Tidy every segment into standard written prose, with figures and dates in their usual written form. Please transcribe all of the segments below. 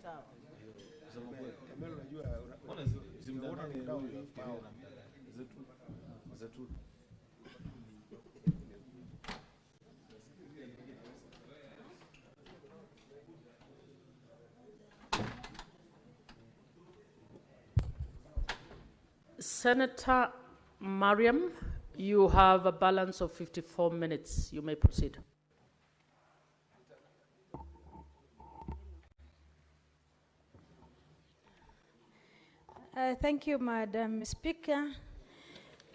Sawa. Senator Mariam, you have a balance of 54 minutes. You may proceed. Thank you, Madam Speaker.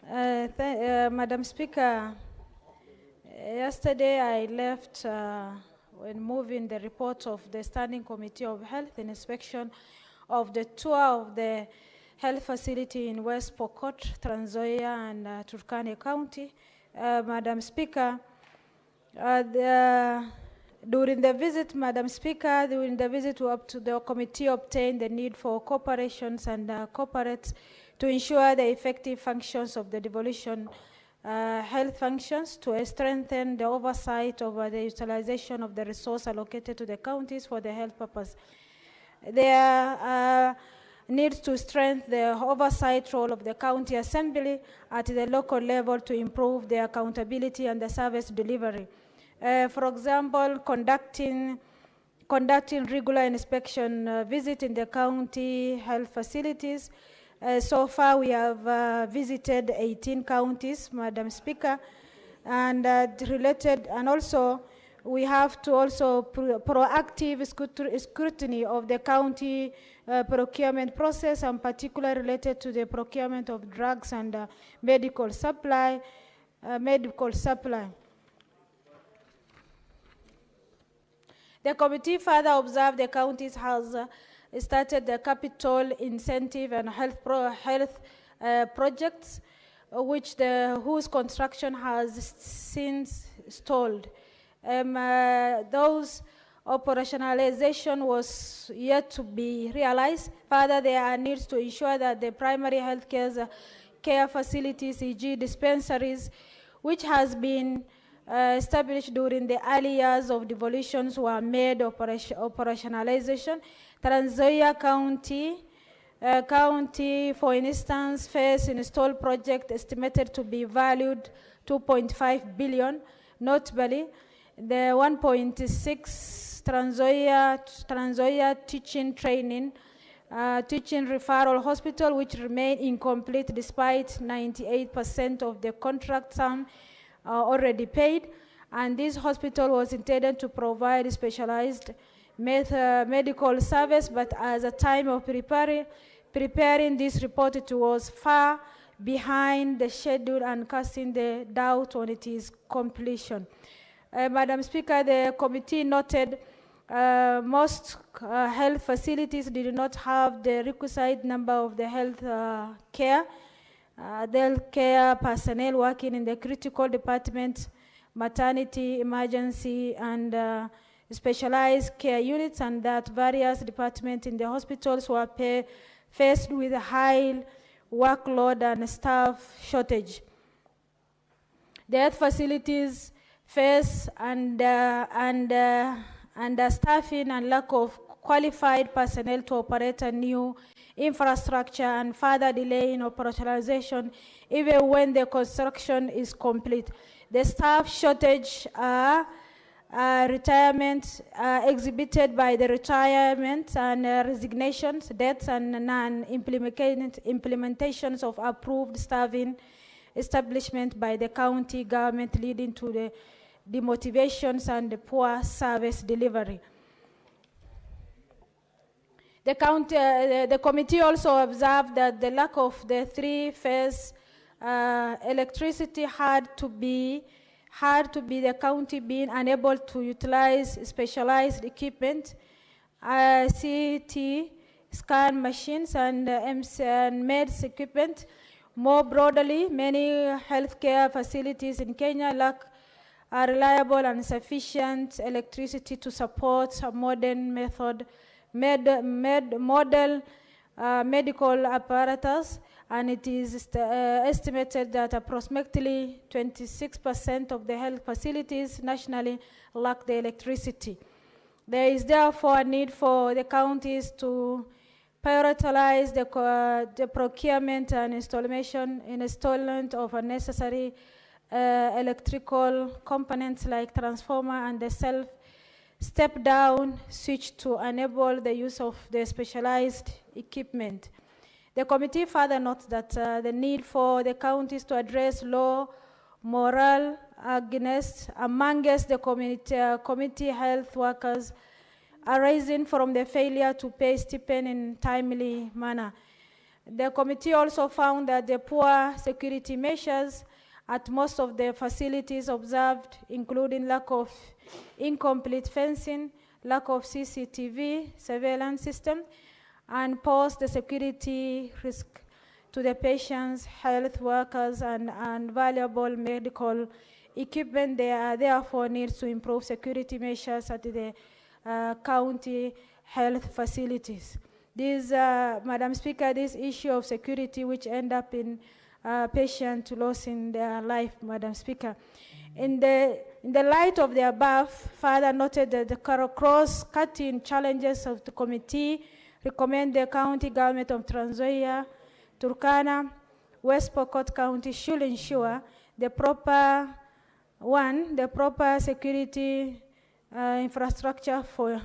Madam Speaker, yesterday I left when moving the report of the Standing Committee of Health in inspection of the tour of the health facility in West Pokot, Trans Nzoia, and Turkana County. Madam Speaker, during the visit, Madam Speaker, during the visit, the committee obtained the need for corporations and corporates to ensure the effective functions of the devolution health functions to strengthen the oversight over the utilization of the resource allocated to the counties for the health purpose. There needs to strengthen the oversight role of the county assembly at the local level to improve the accountability and the service delivery. For example, conducting regular inspection visit in the county health facilities. So far, we have visited 18 counties, Madam Speaker, and and also we have to also proactive scrutiny of the county procurement process, and particularly related to the procurement of drugs and medical supply. The committee further observed the counties has started the capital incentive and health projects, whose construction has since stalled. Those operationalization was yet to be realized. Further, there are needs to ensure that the primary health care facilities, e.g. dispensaries, which has been established during the early years of devolutions, were made operationalization. Trans Nzoia County, for instance, first installed project estimated to be valued 2.5 billion. Notably, the 1.6 Trans Nzoia teaching referral hospital, which remain incomplete despite 98% of the contract sum already paid. And this hospital was intended to provide specialized medical service, but at the time of preparing this report, it was far behind the schedule and casting the doubt on its completion. Madam Speaker, the committee noted most health facilities did not have the requisite number of the health care personnel working in the critical department, maternity, emergency, and specialized care units, and that various departments in the hospitals were faced with a high workload and staff shortage. The health facilities face understaffing and lack of qualified personnel to operate a new infrastructure, and further delay in operationalization even when the construction is complete. The staff shortage retirement exhibited by the retirement and resignations, deaths, and non-implementations of approved staffing establishment by the county government, leading to the demotivations and the poor service delivery. The committee also observed that the lack of the three-phase electricity had to be the county being unable to utilize specialized equipment, CT scan machines, and meds equipment. More broadly, many healthcare facilities in Kenya lack reliable and sufficient electricity to support a modern model medical apparatus, and it is estimated that approximately 26% of the health facilities nationally lack the electricity. There is therefore a need for the counties to prioritize the procurement and installment of unnecessary electrical components like transformer and the step-down switch to enable the use of the specialized equipment. The committee further notes that the need for the counties to address low moral amongst the community health workers arising from the failure to pay stipend in timely manner. The committee also found that the poor security measures at most of the facilities observed, including lack of incomplete fencing, lack of CCTV surveillance system, and pose the security risk to the patients, health workers, and valuable medical equipment. There are therefore needs to improve security measures at the county health facilities. This, Madam Speaker, this issue of security which end up in patient losing their life, Madam Speaker. In the light of the above, further noted that the cross-cutting challenges of the committee recommend the county government of Trans Nzoia, Turkana, West Pokot County should ensure the proper security infrastructure for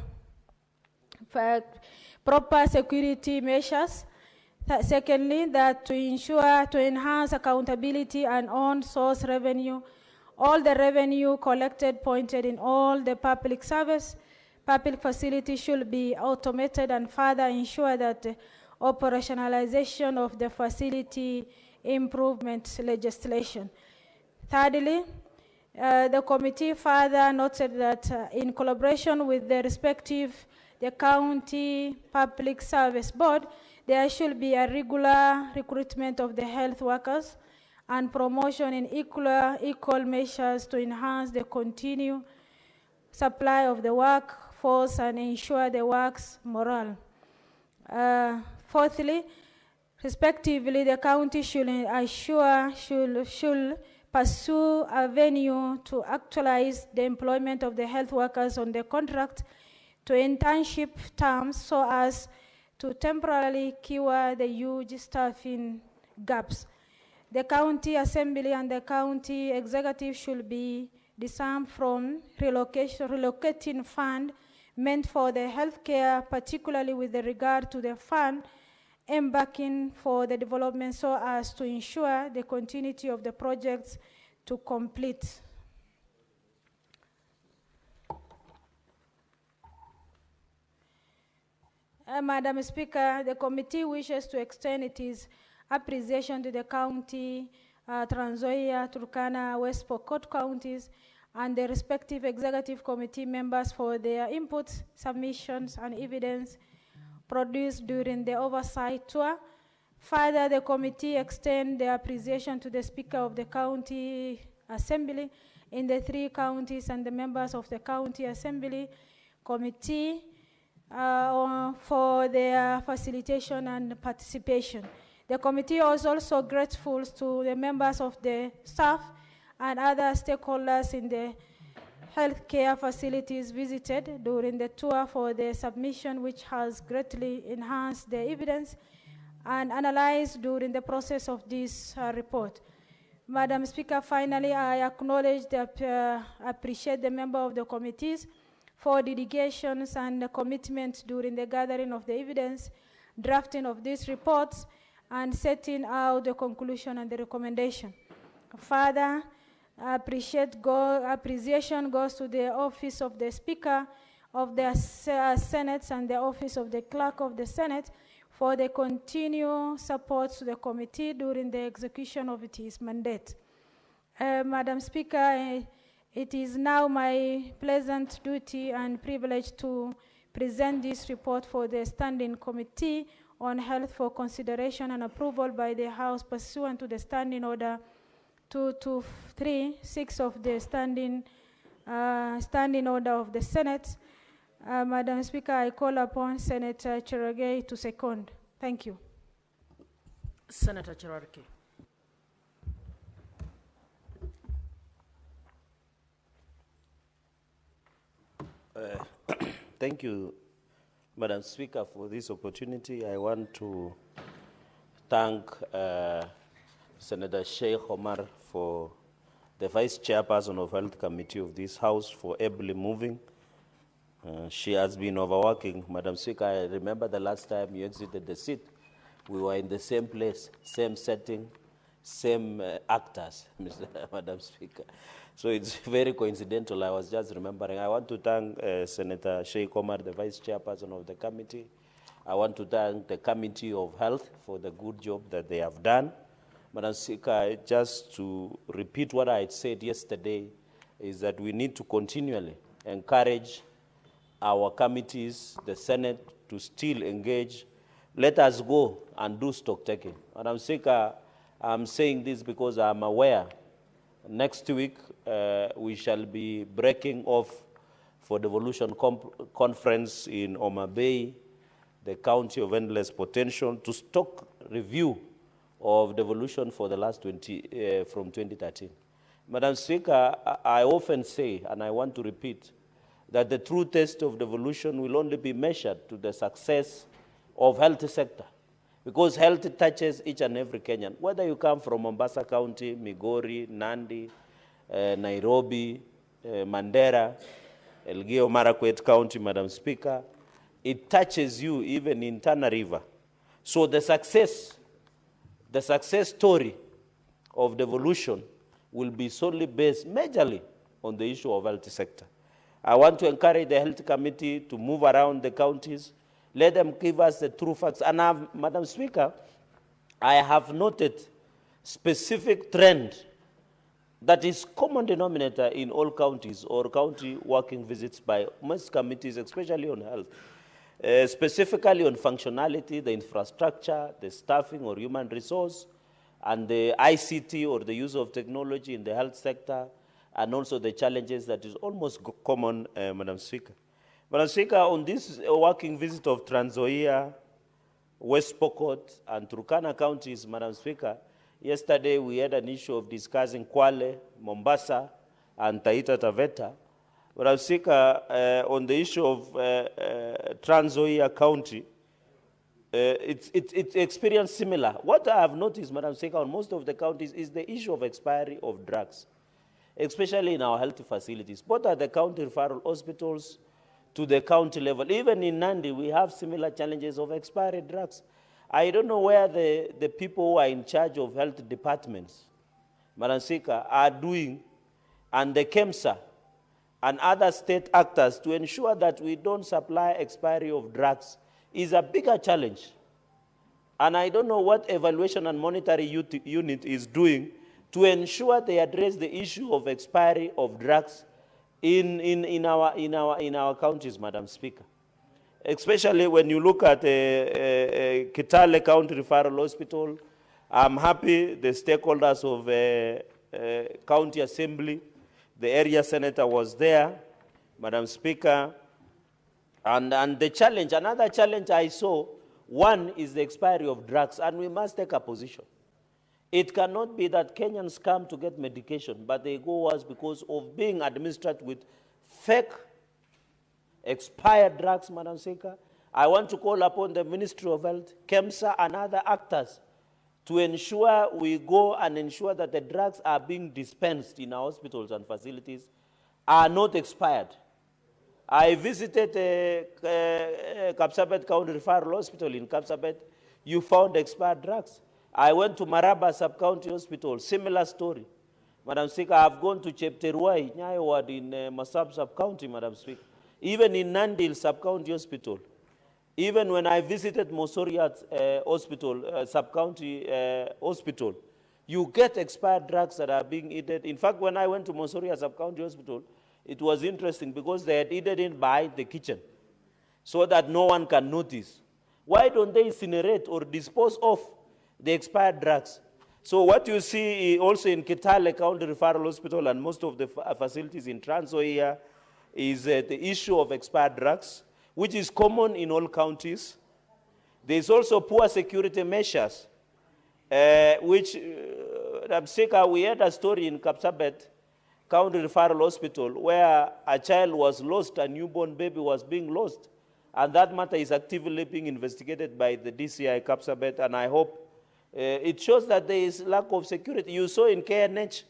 proper security measures. Secondly, that to enhance accountability and own source revenue, all the revenue collected pointed in all the public facilities should be automated, and further ensure that the operationalization of the facility improvement legislation. Thirdly, the committee further noted that in collaboration with the county public service board, there should be a regular recruitment of the health workers and promotion in equal measures to enhance the continued supply of the workforce and ensure the work's morale. Fourthly, respectively, the county should pursue a venue to actualize the employment of the health workers on the contract to internship terms so as to temporarily cure the huge staffing gaps. The county assembly and the county executive should be disarmed from relocating fund meant for the healthcare, particularly with regard to the fund embarking for the development so as to ensure the continuity of the projects to complete. Madam Speaker, the committee wishes to extend its appreciation to the county, Trans Nzoia, Turkana, West Pokot counties, and the respective executive committee members for their inputs, submissions, and evidence produced during the oversight tour. Further, the committee extends their appreciation to the Speaker of the County Assembly in the 3 counties and the members of the County Assembly Committee for their facilitation and participation. The committee is also grateful to the members of the staff and other stakeholders in the healthcare facilities visited during the tour for the submission, which has greatly enhanced the evidence and analyzed during the process of this report. Madam Speaker, finally, I acknowledge appreciate the member of the committees for dedications and commitment during the gathering of the evidence, drafting of these reports, and setting out the conclusion and the recommendation. Further, appreciation goes to the Office of the Speaker of the Senate and the Office of the Clerk of the Senate for the continued support to the committee during the execution of its mandate. Madam Speaker, it is now my pleasant duty and privilege to present this report for the Standing Committee on Health for consideration and approval by the House pursuant to the Standing Order 2236 of the Standing Order of the Senate. Madam Speaker, I call upon Senator Cherargei to second. Thank you. Senator Cherargei. Thank you, Madam Speaker, for this opportunity. I want to thank Senator Sheikh Omar for the Vice Chairperson of Health Committee of this House for ably moving. She has been overworking. Madam Speaker, I remember the last time you exited the seat, we were in the same place, same setting, same actors, Madam Speaker. So it's very coincidental. I was just remembering. I want to thank Senator Sheikh Omar, the Vice Chairperson of the committee. I want to thank the Committee of Health for the good job that they have done. Madam Speaker, just to repeat what I had said yesterday, is that we need to continually encourage our committees, the Senate, to still engage. Let us go and do stock taking. Madam Speaker, I'm saying this because I'm aware next week we shall be breaking off for devolution conference in Oma Bay, the county of endless potential, to stock review of devolution for the last from 2013. Madam Speaker, I often say, and I want to repeat, that the true test of devolution will only be measured to the success of health sector, because health touches each and every Kenyan, whether you come from Mombasa County, Migori, Nandi, Nairobi, Mandera, Elgeyo Marakwet County, Madam Speaker. It touches you even in Tana River. So the success story of devolution will be solely based majorly on the issue of health sector. I want to encourage the health committee to move around the counties. Let them give us the true facts. And Madam Speaker, I have noted specific trend that is common denominator in all counties or county working visits by most committees, especially on health, specifically on functionality, the infrastructure, the staffing or human resource, and the ICT or the use of technology in the health sector, and also the challenges that is almost common, Madam Speaker. Madam Speaker, on this working visit of Trans Nzoia, West Pokot, and Turkana counties, Madam Speaker, yesterday we had an issue of discussing Kwale, Mombasa, and Taita Taveta. Madam Speaker, on the issue of Trans Nzoia County, it's experienced similar. What I have noticed, Madam Speaker, on most of the counties is the issue of expiry of drugs, especially in our health facilities, both at the county referral hospitals to the county level. Even in Nandi, we have similar challenges of expired drugs. I don't know where the people who are in charge of health departments, Madam Speaker, are doing, and the KEMSA and other state actors to ensure that we don't supply expiry of drugs is a bigger challenge. And I don't know what evaluation and monitoring unit is doing to ensure they address the issue of expiry of drugs in our counties, Madam Speaker. Especially when you look at Kitale County Referral Hospital, I'm happy the stakeholders of County Assembly, the area senator was there, Madam Speaker, and the challenge, another challenge I saw, one is the expiry of drugs, and we must take a position. It cannot be that Kenyans come to get medication, but they go worse because of being administered with fake expired drugs, Madam Speaker. I want to call upon the Ministry of Health, KEMSA, and other actors to ensure we go and ensure that the drugs are being dispensed in our hospitals and facilities are not expired. I visited Kapsabet County Referral Hospital in Kapsabet. You found expired drugs. I went to Maraba Sub-County Hospital, similar story. Madam Speaker, I've gone to Chepteruai, Nyayo Ward in Masab Sub-County, Madam Speaker. Even in Nandil Sub-County Hospital. Even when I visited Mosoriat Hospital, Sub-County Hospital, you get expired drugs that are being eaten. In fact, when I went to Mosoriat Sub-County Hospital, it was interesting because they had eaten it behind the kitchen so that no one can notice. Why don't they incinerate or dispose of the expired drugs? So what you see also in Kitale County Referral Hospital and most of the facilities in Trans Nzoia is the issue of expired drugs, which is common in all counties. There's also poor security measures, which, we had a story in Kapsabet. County Referral Hospital where a child was lost, a newborn baby was being lost. And that matter is actively being investigated by the DCI Kapsabet, and I hope it shows that there is lack of security. You saw in KNH,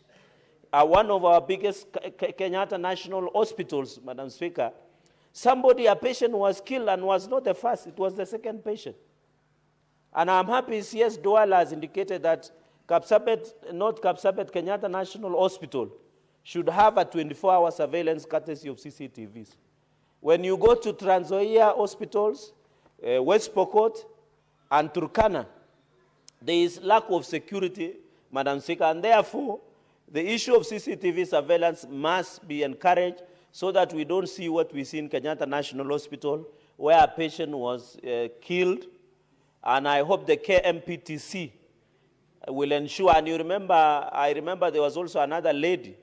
one of our biggest Kenyatta National Hospitals, Madam Speaker, a patient was killed and was not the first, it was the second patient. And I'm happy CS Douala has indicated that North Kapsabet Kenyatta National Hospital should have a 24-hour surveillance courtesy of CCTVs. When you go to Trans Nzoia hospitals, West Pokot, and Turkana, there is lack of security, Madam Speaker, and therefore, the issue of CCTV surveillance must be encouraged so that we don't see what we see in Kenyatta National Hospital, where a patient was killed. And I hope the KMPTC will ensure, and I remember there was also another lady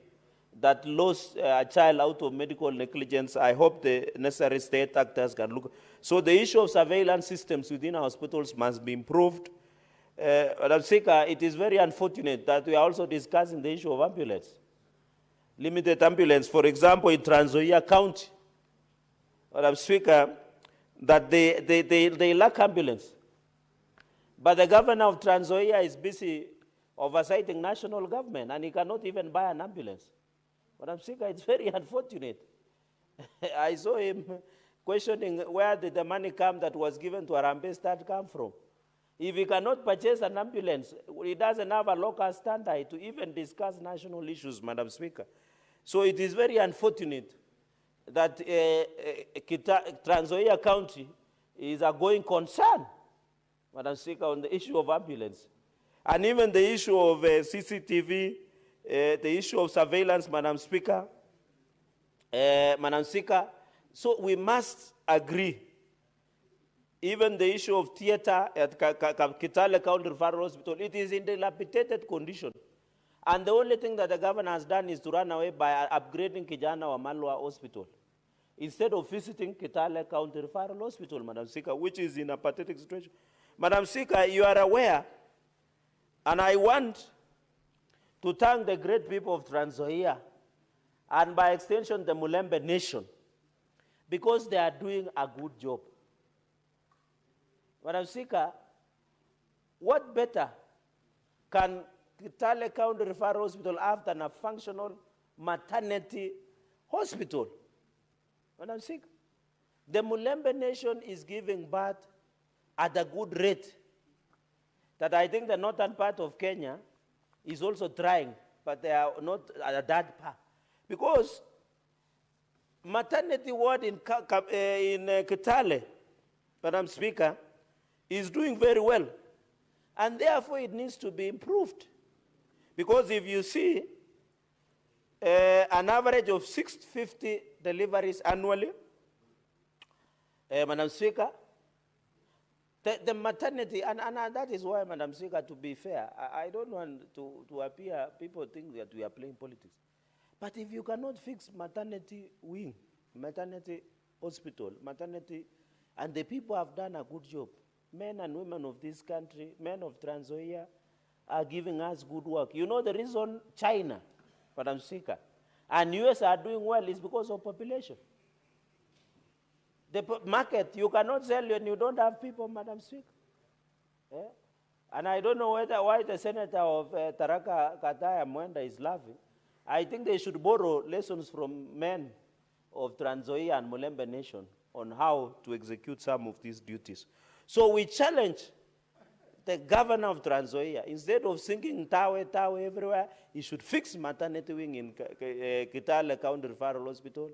that lost a child out of medical negligence. I hope the necessary state actors can look. So the issue of surveillance systems within our hospitals must be improved. Madam Speaker, it is very unfortunate that we are also discussing the issue of ambulance. Limited ambulance, for example, in Trans Nzoia County, Madam Speaker, that they lack ambulance. But the governor of Trans Nzoia is busy oversighting national government, and he cannot even buy an ambulance. Madam Speaker, it's very unfortunate. I saw him questioning where did the money come that was given to Harambee Stars come from. If he cannot purchase an ambulance, he doesn't have a local standard to even discuss national issues, Madam Speaker. So it is very unfortunate that Trans Nzoia County is a going concern, Madam Speaker, on the issue of ambulance. And even the issue of CCTV, the issue of surveillance, Madam Speaker. Madam Speaker, so we must agree. Even the issue of theater at Kitale County Referral Hospital, it is in dilapidated condition. And the only thing that the governor has done is to run away by upgrading Kijana Wamalwa Hospital, instead of visiting Kitale County Referral Hospital, Madam Speaker, which is in a pathetic situation. Madam Speaker, you are aware, and I want to thank the great people of Trans Nzoia, and by extension the Mulembe Nation, because they are doing a good job. Madam Speaker, what better can Kitale County Referral Hospital have than a functional maternity hospital? Madam Speaker, the Mulembe Nation is giving birth at a good rate that I think the northern part of Kenya is also trying, but they are not at that part. Because maternity ward in Kitale, Madam Speaker, is doing very well. And therefore it needs to be improved. Because if you see an average of 650 deliveries annually, Madam Speaker, the maternity, and that is why, Madam Speaker, to be fair, I don't want to appear, people think that we are playing politics. But if you cannot fix maternity wing, maternity hospital, maternity, and the people have done a good job, men and women of this country, men of Trans Nzoia, are giving us good work. You know the reason China, Madam Speaker, and US are doing well is because of population. The market, you cannot sell when you don't have people, Madam Speaker. Yeah? And I don't know why the senator of Tharaka Kataya Mwenda is laughing. I think they should borrow lessons from men of Trans Nzoia and Mulembe Nation on how to execute some of these duties. So we challenge the governor of Trans Nzoia, instead of singing Tawe everywhere, he should fix maternity wing in Kitale County Referral Hospital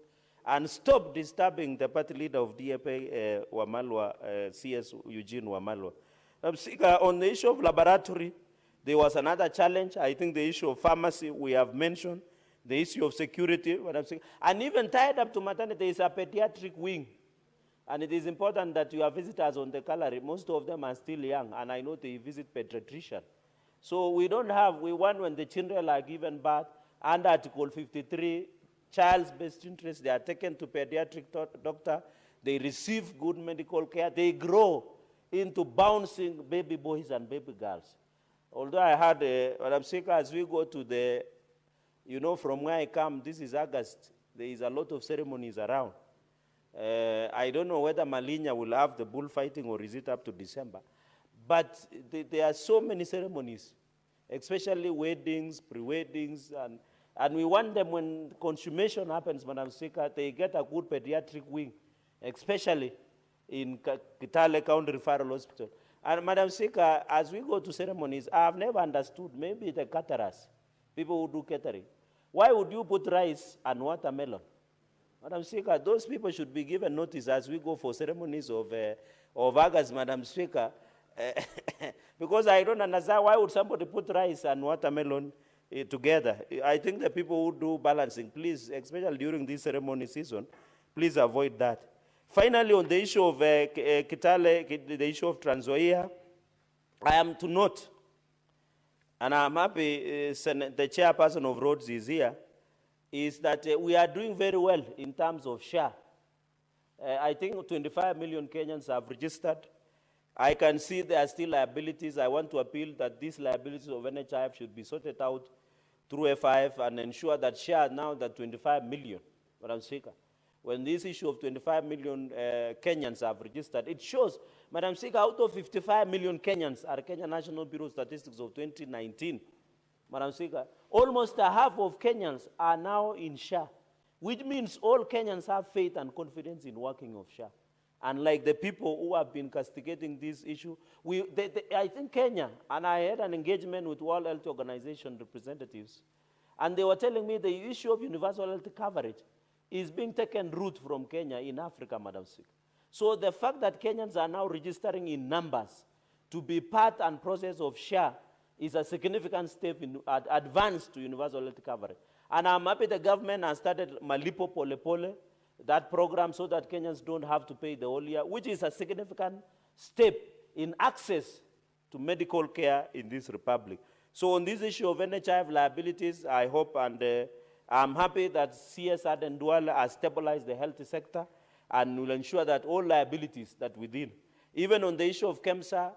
and stop disturbing the party leader of DFA, Wamalwa, CS Eugene Wamalwa. On the issue of laboratory, there was another challenge. I think the issue of pharmacy we have mentioned, the issue of security, and even tied up to maternity is a pediatric wing. And it is important that your visitors on the gallery, most of them are still young, and I know they visit pediatrician. So we want when the children are given birth, under Article 53, child's best interest, they are taken to pediatric doctor, they receive good medical care, they grow into bouncing baby boys and baby girls. Although I had, Madam Speaker, as we go to the You know, from where I come, this is August. There is a lot of ceremonies around. I don't know whether Malinya will have the bullfighting or is it up to December. But there are so many ceremonies, especially weddings, pre-weddings, and we want them when consummation happens, Madam Speaker, they get a good pediatric wing, especially in Kitale County Referral Hospital. And Madam Speaker, as we go to ceremonies, I have never understood, maybe the caterers, people who do catering, why would you put rice and watermelon? Madam Speaker, those people should be given notice as we go for ceremonies of August, Madam Speaker, because I don't understand why would somebody put rice and watermelon together. I think the people who do balancing, please, especially during this ceremony season, please avoid that. Finally, on the issue of Kitale, the issue of Trans Nzoia, I am to note, and I'm happy the chairperson of roads is here, is that we are doing very well in terms of share. I think 25 million Kenyans have registered. I can see there are still liabilities. I want to appeal that these liabilities of NHIF should be sorted out through FIF and ensure that share now that 25 million, Madam Speaker. When this issue of 25 million Kenyans have registered, it shows, Madam Speaker, out of 55 million Kenyans are Kenya National Bureau Statistics of 2019. Madam Speaker, almost a half of Kenyans are now in SHA, which means all Kenyans have faith and confidence in working of SHA. Unlike the people who have been castigating this issue, I think Kenya, and I had an engagement with World Health Organization representatives, and they were telling me the issue of universal health coverage is being taken root from Kenya in Africa, Madam Speaker. So the fact that Kenyans are now registering in numbers to be part and process of SHA is a significant step in advance to universal health coverage. And I'm happy the government has started Malipo Pole Pole, that program, so that Kenyans don't have to pay the whole year, which is a significant step in access to medical care in this republic. So on this issue of NHIF liabilities, I hope and I'm happy that CS Aden Duale has stabilized the health sector and will ensure that all liabilities that within, even on the issue of KEMSA,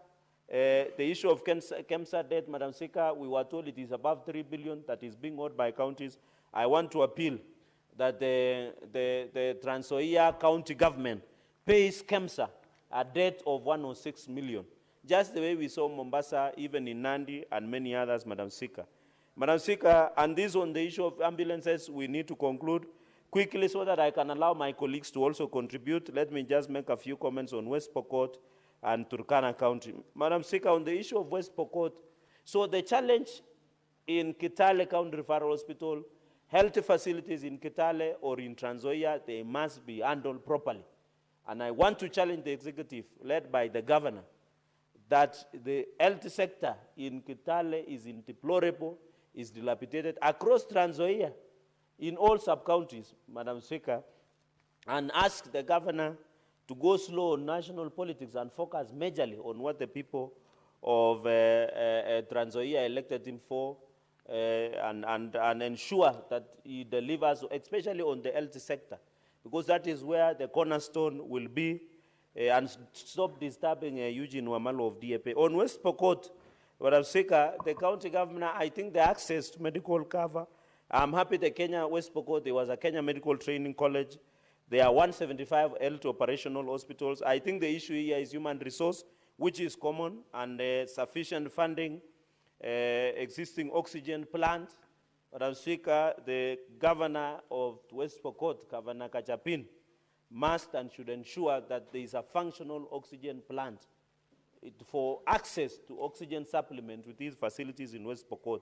the issue of KEMSA debt, Madam Speaker, we were told it is above 3 billion that is being owed by counties. I want to appeal that the Trans Nzoia County government pays KEMSA a debt of 106 million, just the way we saw Mombasa, even in Nandi, and many others, Madam Speaker. Madam Speaker, and this on the issue of ambulances, we need to conclude quickly so that I can allow my colleagues to also contribute. Let me just make a few comments on West Pokot and Turkana County. Madam Speaker, on the issue of West Pokot, so the challenge in Kitale County Referral Hospital, health facilities in Kitale or in Trans Nzoia, they must be handled properly. And I want to challenge the executive, led by the governor, that the health sector in Kitale is in deplorable, is dilapidated across Trans Nzoia, in all sub-counties, Madam Speaker, and ask the governor to go slow on national politics and focus majorly on what the people of Trans Nzoia elected him for, and ensure that he delivers, especially on the health sector, because that is where the cornerstone will be, and stop disturbing Eugene Wamalo of DAP. On West Pokot, Madam Speaker, the county governor, I think the access to medical cover, I'm happy the Kenya West Pokot, there was a Kenya Medical Training College. There are 175 health operational hospitals. I think the issue here is human resource, which is common, and sufficient funding, existing oxygen plant. Madam Speaker, the governor of West Pokot, Governor Kachapin, must and should ensure that there is a functional oxygen plant for access to oxygen supplement with these facilities in West Pokot.